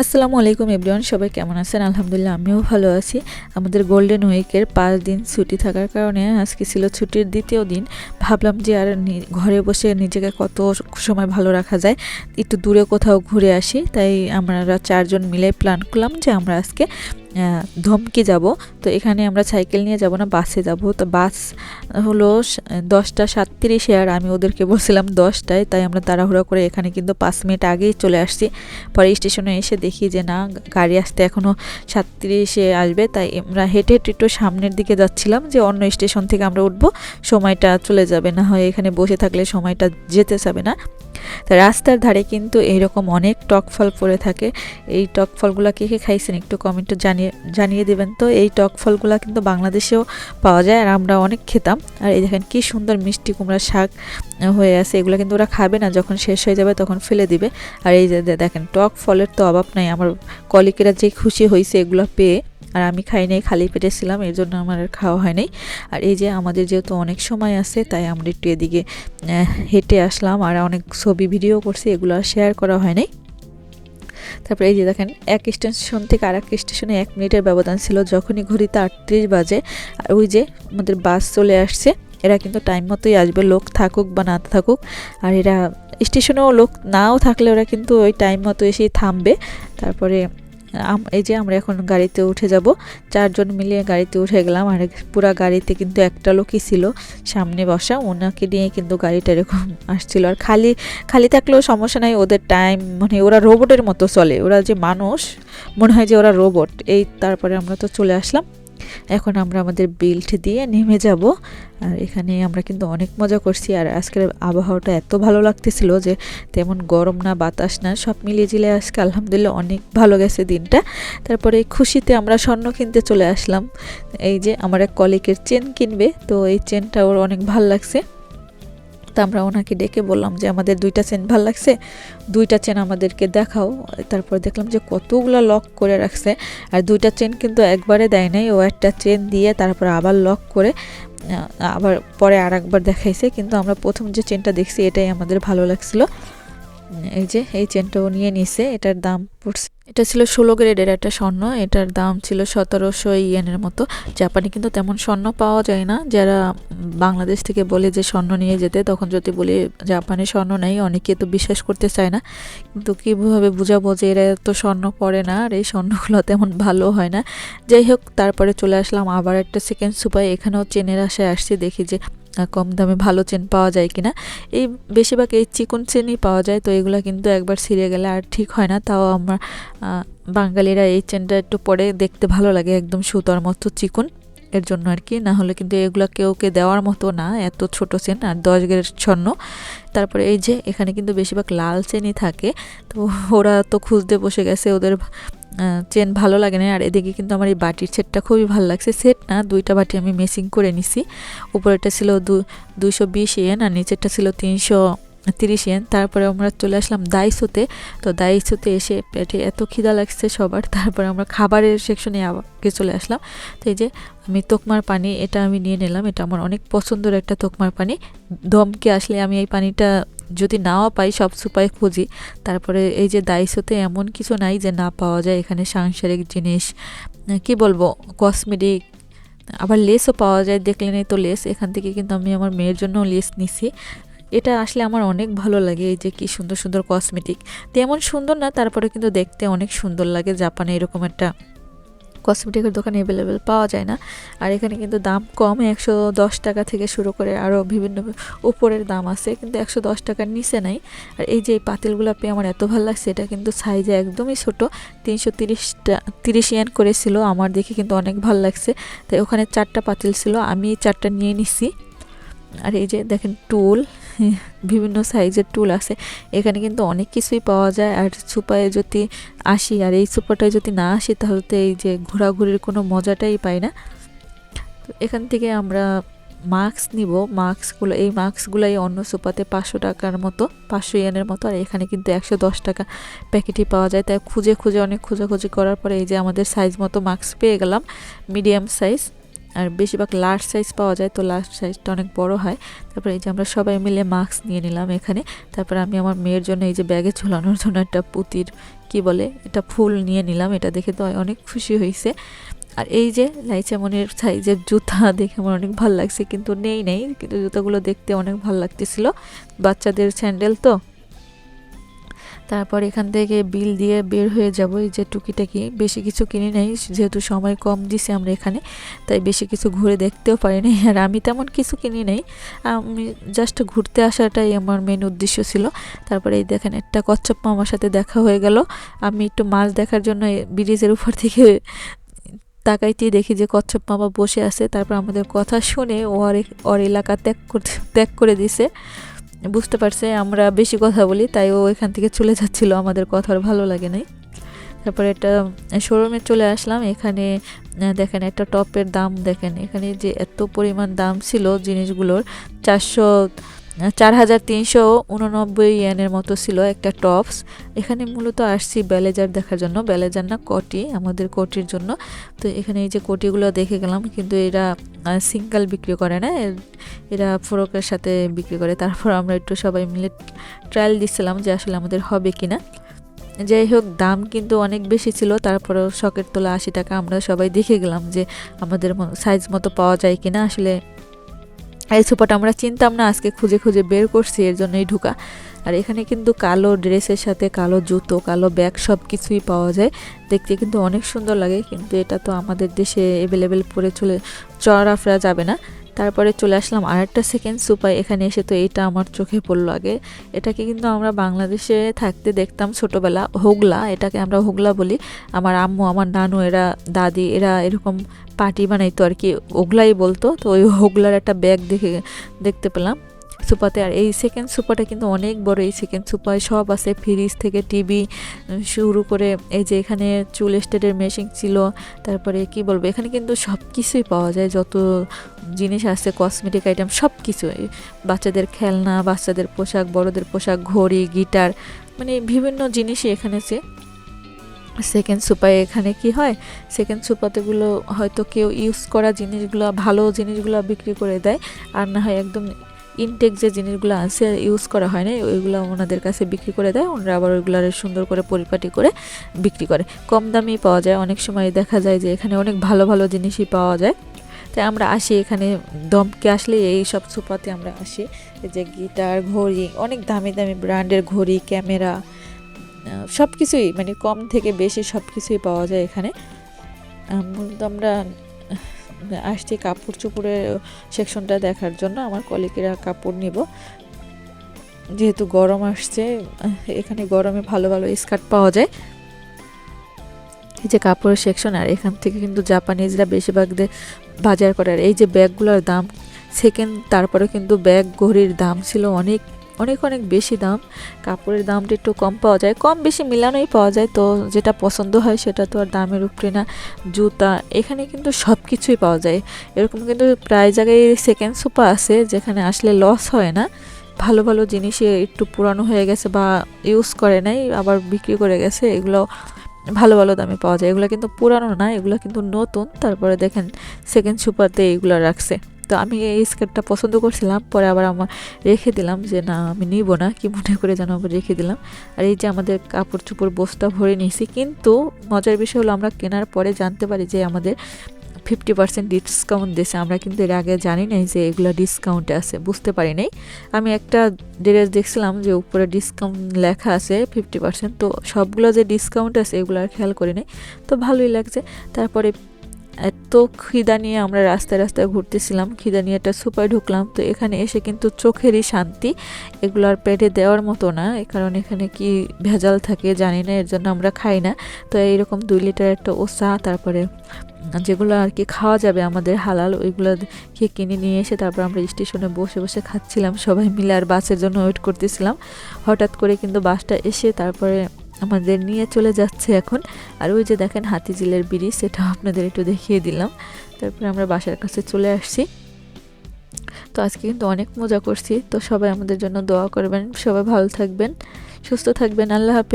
আসসালামু আলাইকুম এভরিওয়ান, সবাই কেমন আছেন? আলহামদুলিল্লাহ আমিও ভালো আছি। আমাদের গোল্ডেন উইকের 5 দিন ছুটি থাকার কারণে আজকে ছিল ছুটির দ্বিতীয় দিন। ভাবলাম যে আর ঘরে বসে নিজেকে কত সময় ভালো রাখা যায়, একটু দূরে কোথাও ঘুরে আসি। তাই আমরা 4 জন মিলে প্ল্যান করলাম যে আমরা আজকে ধমকি যাব। তো এখানে আমরা সাইকেল নিয়ে যাব না, বাসে যাব। তো বাস হলো 10:37 আর আমি ওদেরকে বলছিলাম 10টায়। তাই আমরা তাড়াহুড়ো করে এখানে কিন্তু 5 মিনিট আগেই চলে আসছি। পরে স্টেশনে এসে দেখি যে না, গাড়ি আসতে এখনও 37-এ আসবে। তাই আমরা হেঁটে হেঁটে একটু সামনের দিকে যাচ্ছিলাম যে অন্য স্টেশন থেকে আমরা উঠবো, সময়টা চলে যাবে, না হয় এখানে বসে থাকলে সময়টা যেতে যাবে না। তা রাস্তার ধারে কিন্তু এইরকম অনেক টক ফল পড়ে থাকে। এই টক ফলগুলো কে কে খাইছেন একটু কমেন্টে জানিয়ে দেবেন। তো এই টক ফলগুলো কিন্তু বাংলাদেশেও পাওয়া যায় আর আমরা অনেক খেতাম। আর এই দেখেন কি সুন্দর মিষ্টি কুমড়া শাক হয়ে আছে। এগুলো কিন্তু ওরা খাবে না, যখন শেষ হয়ে যাবে তখন ফেলে দিবে। আর এই যে দেখেন টক ফলের তো অভাব নাই। আমার কলিকেরা যে খুশি হয়েছে এগুলো পেয়ে। আর আমি খাই নাই, খালি পেটে ছিলাম, এর জন্য আমার আর খাওয়া হয় নাই। আর এই যে আমাদের যেহেতু অনেক সময় আছে তাই আমরা একটু এদিকে হেঁটে আসলাম আর অনেক ছবি ভিডিও করছি, এগুলো আর শেয়ার করা হয় নাই। তারপরে এই যে দেখেন এক স্টেশন থেকে আর এক স্টেশনে 1 মিনিটের ব্যবধান ছিল। যখনই ঘড়িতে 38 বাজে আর ওই যে আমাদের বাস চলে আসছে। এরা কিন্তু টাইম মতোই আসবে, লোক থাকুক বা না থাকুক। আর এরা স্টেশনেও লোক নাও থাকলে ওরা কিন্তু ওই টাইম মতো এসেই থামবে। তারপরে এই যে আমরা এখন গাড়িতে উঠে যাব। 4 জন মিলে গাড়িতে উঠে গেলাম। আর পুরা গাড়িতে কিন্তু একটা লোকই ছিল সামনে বসা, ওনাকে নিয়ে কিন্তু গাড়িটা এরকম আসছিল। আর খালি খালি থাকলেও সমস্যা নাই, ওদের টাইম মানে ওরা রোবটের মতো চলে। ওরা যে মানুষ মনে হয় যে ওরা রোবট। এই তারপরে আমরা তো চলে আসলাম। এখন আমরা আমাদের বেল্ট দিয়ে নেমে যাব। আর এখানে আমরা কিন্তু অনেক মজা করছি। আর আজকের আবহাওয়াটা এত ভালো লাগতেছিল যে তেমন গরম না বাতাস না, সব মিলিয়ে জিলে আজকে আলহামদুলিল্লাহ অনেক ভালো গেছে দিনটা। তারপরে এই খুশিতে আমরা স্বর্ণ কিনতে চলে আসলাম। এই যে আমার এক কলিগের চেন কিনবে, তো এই চেনটা ওর অনেক ভাল লাগছে। তো আমরা ওনাকে ডেকে বললাম যে আমাদের 2টা চেন ভাল লাগছে, 2টা চেন আমাদেরকে দেখাও। তারপর দেখলাম যে কতগুলো লক করে রাখছে। আর 2টা চেন কিন্তু একবারে দেয় নাই, ও একটা চেন দিয়ে তারপর আবার লক করে আবার পরে আর একবার দেখাইছে। কিন্তু আমরা প্রথম যে চেনটা দেখছি এটাই আমাদের ভালো লাগছিল। এই যে এই চেনটাও নিয়ে নিছে। এটার দাম পড়ছে, এটা ছিল 16 গ্রেডের একটা স্বর্ণ। এটার দাম ছিল 1700 ইয়েনের মতো। জাপানে কিন্তু তেমন স্বর্ণ পাওয়া যায় না। যারা বাংলাদেশ থেকে বলে যে স্বর্ণ নিয়ে যেতে, তখন যদি বলি জাপানে স্বর্ণ নেই, অনেকে তো বিশ্বাস করতে চায় না। কিন্তু কীভাবে বুঝাবো যে এরা তো স্বর্ণ পড়ে না আর এই স্বর্ণগুলো তেমন ভালো হয় না। যাই হোক, তারপরে চলে আসলাম আবার একটা সেকেন্ড সুপার। এখানেও চেনের আশায় আসছি, দেখি যে কম দামে ভালো চেন পাওয়া যায় কিনা। এই বেশিরভাগ এই চিকন চেনই পাওয়া যায়। তো এগুলো কিন্তু একবার ছিঁড়ে গেলে আর ঠিক হয় না। তাও আমরা বাঙালিরা এই চেনটা একটু পরে দেখতে ভালো লাগে, একদম সুতার মতো চিকন, এর জন্য আর কি। না হলে কিন্তু এগুলো কেউকে দেওয়ার মতো না, এত ছোট চেন। আর 10 গ্রেড স্বর্ণ। তারপরে এই যে এখানে কিন্তু বেশিরভাগ লাল চেনই থাকে। তো ওরা তো খুঁজতে বসে গেছে, ওদের চেন ভালো লাগে না। আর এদিকে কিন্তু আমার এই বাটির সেটটা খুবই ভালো লাগছে। সেট না, 2টা বাটি আমি মেসিং করে নিছি। উপরেরটা ছিল 220 ইয়েন আর নিচেরটা ছিল 330 ইয়েন। তারপরে আমরা চলে আসলাম দাইসোতে। তো দাইসোতে এসে পেটে এত খিদা লাগছে সবার। তারপরে আমরা খাবারের সেকশনে আগে চলে আসলাম। তো এই যে আমি তোকমার পানি এটা আমি নিয়ে নিলাম। এটা আমার অনেক পছন্দের একটা তোকমার পানি। ধমকে আসলে আমি এই পানিটা যদি নাও পাই সব সুপায় খুঁজি। তারপরে এই যে দাইসোতে এমন কিছু নাই যে না পাওয়া যায়। এখানে সাংসারিক জিনিস, কি বলবো, কসমেটিক, আবার লেসও পাওয়া যায়। দেখলেনই তো লেস। এখান থেকে কিন্তু আমি আমার মেয়ের জন্য লেস নিছি। এটা আসলে আমার অনেক ভালো লাগে। এই যে কি সুন্দর সুন্দর কসমেটিক, তেমন সুন্দর না, তারপরে কিন্তু দেখতে অনেক সুন্দর লাগে। জাপানে এরকম একটা কসমেটিকের দোকান অ্যাভেলেবেল পাওয়া যায় না। আর এখানে কিন্তু দাম কম, 110 টাকা থেকে শুরু করে আরও বিভিন্ন উপরের দাম আছে, কিন্তু 110 টাকার নিচে নাই। আর এই যে এই পাতিলগুলো পেয়ে আমার এত ভালো লাগছে। এটা কিন্তু সাইজে একদমই ছোট, 330 ইয়েন করেছিল। আমার দেখে কিন্তু অনেক ভালো লাগছে। তাই ওখানে 4টা পাতিল ছিল, আমি 4টা নিয়ে নিছি। আর এই যে দেখেন টুল, বিভিন্ন সাইজের টুল আছে। এখানে কিন্তু অনেক কিছুই পাওয়া যায়। আর সুপায় যদি আসি আর এই সুপারটায় যদি না আসি তাহলে তো এই যে ঘোরাঘুরির কোনো মজাটাই পাই না। তো এখান থেকে আমরা মাস্ক নিব। মাস্কগুলো, এই মাস্কগুলোই অন্য সুপাতে 500 টাকার মতো, 500 ইয়েনের মতো। আর এখানে কিন্তু 110 টাকা প্যাকেটই পাওয়া যায়। তাই খুঁজে খুঁজে অনেক খোঁজাখুঁজি করার পরে এই যে আমাদের সাইজ মতো মাস্ক পেয়ে গেলাম, মিডিয়াম সাইজ। আর বেশিরভাগ লার্জ সাইজ পাওয়া যায়, তো লার্জ সাইজটা অনেক বড় হয়। তারপরে এই যে আমরা সবাই মিলে মাস্ক নিয়ে নিলাম এখানে। তারপর আমি আমার মেয়ের জন্য এই যে ব্যাগে ঝোলানোর জন্য একটা পুঁতির কি বলে এটা ফুল নিয়ে নিলাম, এটা দেখে তো অনেক খুশি হয়েছে। আর এই যে লাইচামনের সাইজের জুতা দেখে আমার অনেক ভালো লাগছে, কিন্তু নেই কিন্তু জুতাগুলো দেখতে অনেক ভালো লাগতেছিল, বাচ্চাদের স্যান্ডেল তো। তারপর এখান থেকে বিল দিয়ে বের হয়ে যাব। এই যে টুকিটাকি বেশি কিছু কিনি নাই, যেহেতু সময় কম দিছে আমরা এখানে, তাই বেশি কিছু ঘুরে দেখতেও পারি নাই। আর আমি তেমন কিছু কিনি নাই, আমি জাস্ট ঘুরতে আসাটাই আমার মেন উদ্দেশ্য ছিল। তারপরে এই দেখেন একটা কচ্ছপ মামার সাথে দেখা হয়ে গেল। আমি একটু মাছ দেখার জন্য ব্রিজের উপর থেকে তাকাইতেই দেখি যে কচ্ছপ মামা বসে আছে। তারপর আমাদের কথা শুনে ওর এলাকা ত্যাগ করে দিছে, বুঝতে পারছে আমরা বেশি কথা বলি, তাই ও এখান থেকে চলে যাচ্ছিল, আমাদের কথা আর ভালো লাগে নাই। তারপরে একটা শোরুমে চলে আসলাম। এখানে দেখেন একটা টপের দাম দেখেন, এখানে যে এত পরিমাণ দাম ছিল জিনিসগুলোর, 4,389 ইয়েনের মতো ছিল একটা টপস। এখানে মূলত আসছি ব্লেজার দেখার জন্য, ব্লেজার না কোটি, আমাদের কোটির জন্য। তো এখানে এই যে কোটিগুলো দেখে গেলাম, কিন্তু এরা সিঙ্গেল বিক্রি করে না, এরা ফ্রকের সাথে বিক্রি করে। তারপর আমরা একটু সবাই মিলে ট্রায়াল দিচ্ছিলাম যে আসলে আমাদের হবে কিনা। যাই হোক, দাম কিন্তু অনেক বেশি ছিল, তারপরেও শখের তোলা 80 টাকা। আমরা সবাই দেখে গেলাম যে আমাদের সাইজ মতো পাওয়া যায় কিনা। আসলে এই সোফাটা আমরা চিনতাম না, আজকে খুঁজে খুঁজে বের করছি, এর জন্যই ঢুকা। আর এখানে কিন্তু কালো ড্রেসের সাথে কালো জুতো, কালো ব্যাগ সব কিছুই পাওয়া যায়, দেখতে কিন্তু অনেক সুন্দর লাগে। কিন্তু এটা তো আমাদের দেশে অ্যাভেলেবেল পরে চলাফেরা যাবে না। তারপরে চলে আসলাম আর একটা সেকেন্ড সুপার। এখানে এসে তো এটা আমার চোখে পড়লো আগে। এটাকে কিন্তু আমরা বাংলাদেশে থাকতে দেখতাম ছোটোবেলা, হোগলা, এটাকে আমরা হোগলা বলি। আমার আম্মু, আমার নানু, এরা দাদি, এরা এরকম পার্টি বানাইতো আর কি, ওগলাই বলতো। তো ওই হোগলার একটা ব্যাগ দেখতে পেলাম সুপাতে। আর এই সেকেন্ড সুপাটা কিন্তু অনেক বড়। এই সেকেন্ড সুপায় সব আছে, ফ্রিজ থেকে টিভি শুরু করে, এই যে এখানে চুল স্টেটের মেশিন ছিল। তারপরে কি বলবো, এখানে কিন্তু সব কিছুই পাওয়া যায়, যত জিনিস আছে কসমেটিক আইটেম সব কিছুই, বাচ্চাদের খেলনা, বাচ্চাদের পোশাক, বড়দের পোশাক, ঘড়ি, গিটার, মানে বিভিন্ন জিনিসই এখানে আছে। সেকেন্ড সুপায় এখানে কি হয়, সেকেন্ড সুপাতেগুলো হয়তো কেউ ইউজ করা জিনিসগুলো, ভালো জিনিসগুলো বিক্রি করে দেয়, আর না হয় একদম ইনটেক যে জিনিসগুলো আছে ইউজ করা হয় না, ওইগুলো ওনাদের কাছে বিক্রি করে দেয়। ওনারা আবার ওইগুলো সুন্দর করে পরিপাটি করে বিক্রি করে, কম দামেই পাওয়া যায়। অনেক সময় দেখা যায় যে এখানে অনেক ভালো ভালো জিনিসই পাওয়া যায়। তাই আমরা আসি এখানে, দমকে আসলে এই সব সুপাতে আমরা আসি। এই যে গিটার, ঘড়ি, অনেক দামি দামি ব্র্যান্ডের ঘড়ি, ক্যামেরা, সব কিছুই, মানে কম থেকে বেশি সব কিছুই পাওয়া যায় এখানে। মূলত আমরা আসছি কাপড় চোপড়ের সেকশনটা দেখার জন্য। আমার কলিগেরা কাপড় নিব, যেহেতু গরম আসছে, এখানে গরমে ভালো ভালো স্কার্ট পাওয়া যায়। এই যে কাপড়ের সেকশন, আর এখান থেকে কিন্তু জাপানিজরা বেশিরভাগ বাজার করে। আর এই যে ব্যাগগুলোর দাম সেকেন্ড, তারপরে কিন্তু ব্যাগ, ঘড়ির দাম ছিল অনেক অনেক অনেক বেশি দাম। কাপড়ের দামটা একটু কম পাওয়া যায়, কম বেশি মিলানোই পাওয়া যায়, তো যেটা পছন্দ হয় সেটা তো আর দামের উপরে না। জুতা, এখানে কিন্তু সব কিছুই পাওয়া যায়। এরকম কিন্তু প্রায় জায়গায় সেকেন্ড সোফা আছে যেখানে আসলে লস হয় না। ভালো ভালো জিনিসে একটু পুরানো হয়ে গেছে বা ইউজ করে নাই, আবার বিক্রি করে গেছে, এগুলো ভালো ভালো দামে পাওয়া যায়। এগুলো কিন্তু পুরানো না, এগুলো কিন্তু নতুন। তারপরে দেখেন সেকেন্ড সুপারতে এইগুলো রাখছে। তো আমি এই স্কার্টটা পছন্দ করছিলাম, পরে আবার আমার রেখে দিলাম যে না আমি নিব না, কি মনে করে যেন আবার রেখে দিলাম। আর এই যে আমাদের কাপড় চোপড় বস্তা ভরে নিয়েছি, কিন্তু মজার বিষয় হলো আমরা কেনার পরে জানতে পারি যে আমাদের 50% ডিসকাউন্ট দিয়েছে। আমরা কিন্তু এর আগে জানি নাই যে এগুলো ডিসকাউন্টে আছে, বুঝতে পারি নাই। আমি একটা ড্রেস দেখছিলাম যে উপরে ডিসকাউন্ট লেখা আছে 50%, তো সবগুলো যে ডিসকাউন্ট আছে এগুলো আর খেয়াল করি নাই, তো ভালোই লাগছে। তারপরে এত খিদা নিয়ে আমরা রাস্তায় রাস্তায় ঘুরতেছিলাম, খিদা নিয়ে একটা সুপায় ঢুকলাম। তো এখানে এসে কিন্তু চোখেরই শান্তি, এগুলো আর পেটে দেওয়ার মতো না, কারণ এখানে কি ভেজাল থাকে জানি না, এর জন্য আমরা খাই না। তো এইরকম 2 লিটার একটা ওসা, তারপরে যেগুলো আর কি খাওয়া যাবে আমাদের হালাল, ওইগুলো কিনে নিয়ে এসে তারপর আমরা স্টেশনে বসে বসে খাচ্ছিলাম সবাই মিলে, আর বাসের জন্য ওয়েট করতেছিলাম। হঠাৎ করে কিন্তু বাসটা এসে তারপরে আমাদের নিয়ে চলে যাচ্ছে এখন। আর ওই যে দেখেন হাতিঝিলের ব্রিজ, সেটা আপনাদের একটু দেখিয়ে দিলাম। তারপরে আমরা বাসার কাছে চলে আসছি। তো আজকে কিন্তু অনেক মজা করছি। তো সবাই আমাদের জন্য দোয়া করবেন, সবাই ভালো থাকবেন, সুস্থ থাকবেন। আল্লাহ হাফেজ।